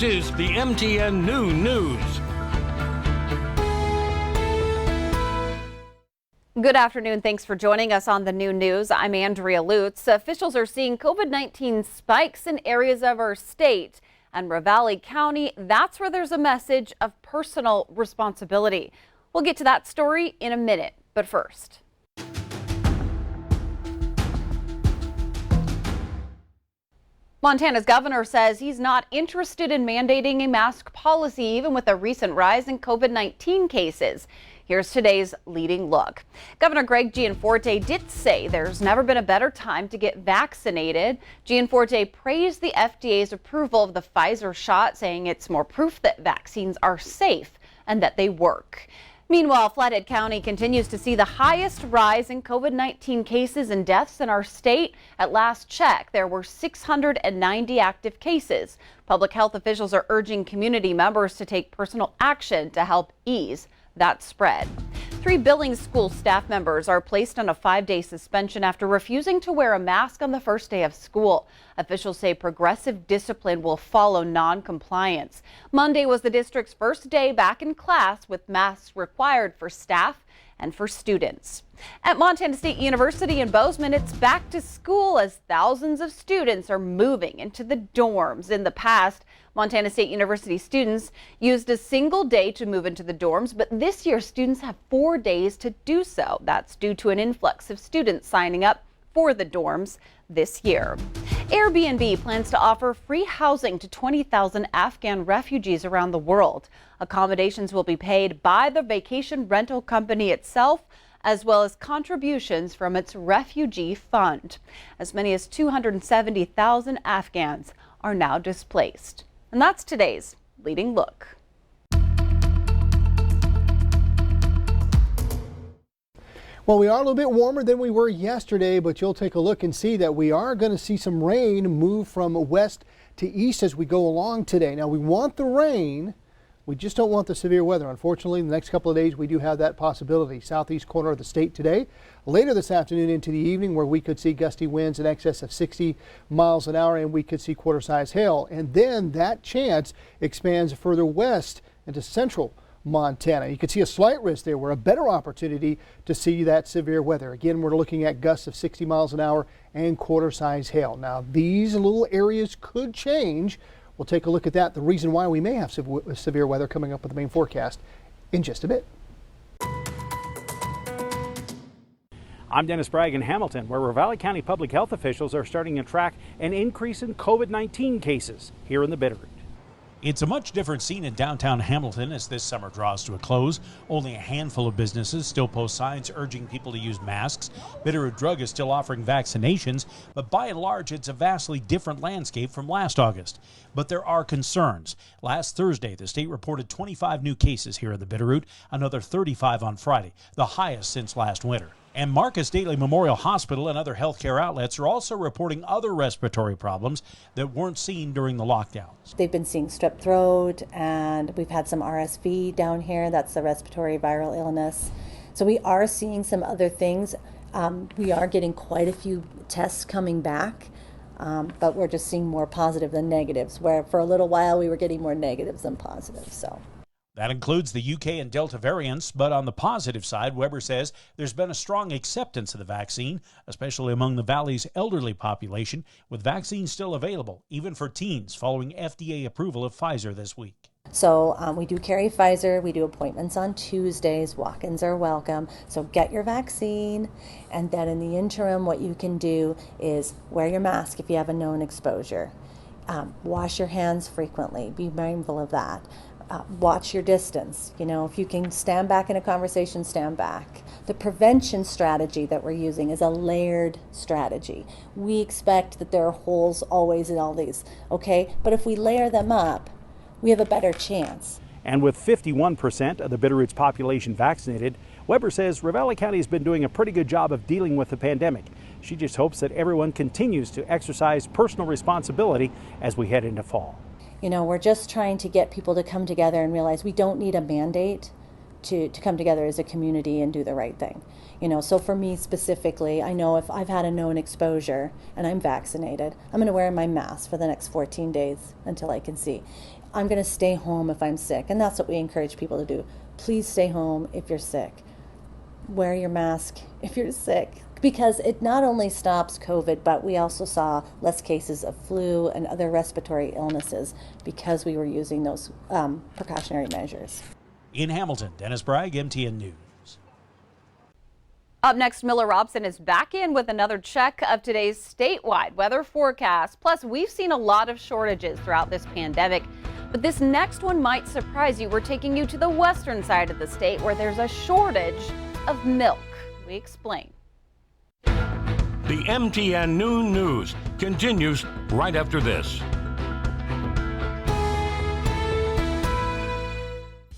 is the MTN Noon News. Good afternoon. Thanks for joining us on the Noon News. I'm Andrea Lutz. Officials are seeing COVID-19 spikes in areas of our state. And Ravalli County, that's where there's a message of personal responsibility. We'll get to that story in a minute. But first. Montana's governor says he's not interested in mandating a mask policy, even with a recent rise in COVID-19 cases. Here's today's leading look. Governor Greg Gianforte did say there's never been a better time to get vaccinated. Gianforte praised the FDA's approval of the Pfizer shot, saying it's more proof that vaccines are safe and that they work. Meanwhile, Flathead County continues to see the highest rise in COVID-19 cases and deaths in our state. At last check, there were 690 active cases. Public health officials are urging community members to take personal action to help ease that spread. 3 Billings school staff members are placed on a 5-day suspension after refusing to wear a mask on the first day of school. Officials say progressive discipline will follow non-compliance. Monday was the district's first day back in class with masks required for staff and for students. At Montana State University in Bozeman, it's back to school as thousands of students are moving into the dorms. In the past, Montana State University students used a single day to move into the dorms, but this year students have 4 days to do so. That's due to an influx of students signing up for the dorms this year. Airbnb plans to offer free housing to 20,000 Afghan refugees around the world. Accommodations will be paid by the vacation rental company itself, as well as contributions from its refugee fund. As many as 270,000 Afghans are now displaced. And that's today's leading look. Well, we are a little bit warmer than we were yesterday, but you'll take a look and see that we are going to see some rain move from west to east as we go along today. Now, we want the rain. We just don't want the severe weather. Unfortunately, in the next couple of days, we do have that possibility. Southeast corner of the state today. Later this afternoon into the evening, where we could see gusty winds in excess of 60 miles an hour, and we could see quarter-size hail. And then that chance expands further west into central Montana. You can see a slight risk there. We're a better opportunity to see that severe weather. Again, we're looking at gusts of 60 miles an hour and quarter-size hail. Now, these little areas could change. We'll take a look at that, the reason why we may have severe weather coming up with the main forecast in just a bit. I'm Dennis Bragg in Hamilton, where Ravalli County public health officials are starting to track an increase in COVID-19 cases here in the Bitterroot. It's a much different scene in downtown Hamilton as this summer draws to a close. Only a handful of businesses still post signs urging people to use masks. Bitterroot Drug is still offering vaccinations, but by and large, it's a vastly different landscape from last August. But there are concerns. Last Thursday, the state reported 25 new cases here in the Bitterroot, another 35 on Friday, the highest since last winter. And Marcus Daly Memorial Hospital and other healthcare outlets are also reporting other respiratory problems that weren't seen during the lockdowns. They've been seeing strep throat, and we've had some RSV down here. That's the respiratory viral illness. So we are seeing some other things. We are getting quite a few tests coming back, but we're just seeing more positive than negatives, where for a little while we were getting more negatives than positives. So. That includes the UK and Delta variants, but on the positive side, Weber says there's been a strong acceptance of the vaccine, especially among the Valley's elderly population, with vaccines still available, even for teens, following FDA approval of Pfizer this week. So we do carry Pfizer. We do appointments on Tuesdays. Walk-ins are welcome. So get your vaccine, and then in the interim, what you can do is wear your mask if you have a known exposure. Wash your hands frequently. Be mindful of that. Watch your distance. You know, if you can stand back in a conversation, stand back. The prevention strategy that we're using is a layered strategy. We expect that there are holes always in all these, okay? But if we layer them up, we have a better chance. And with 51% of the Bitterroot's population vaccinated, Weber says Ravalli County has been doing a pretty good job of dealing with the pandemic. She just hopes that everyone continues to exercise personal responsibility as we head into fall. You know, we're just trying to get people to come together and realize we don't need a mandate to come together as a community and do the right thing. You know, so for me specifically, I know if I've had a known exposure and I'm vaccinated, I'm going to wear my mask for the next 14 days until I can see. I'm going to stay home if I'm sick. And that's what we encourage people to do. Please stay home if you're sick. Wear your mask if you're sick, because it not only stops COVID, but we also saw less cases of flu and other respiratory illnesses because we were using those precautionary measures. In Hamilton, Dennis Bragg, MTN News. Up next, Miller Robson is back in with another check of today's statewide weather forecast. Plus, we've seen a lot of shortages throughout this pandemic, but this next one might surprise you. We're taking you to the western side of the state where there's a shortage of milk. We explain. The MTN Noon News continues right after this.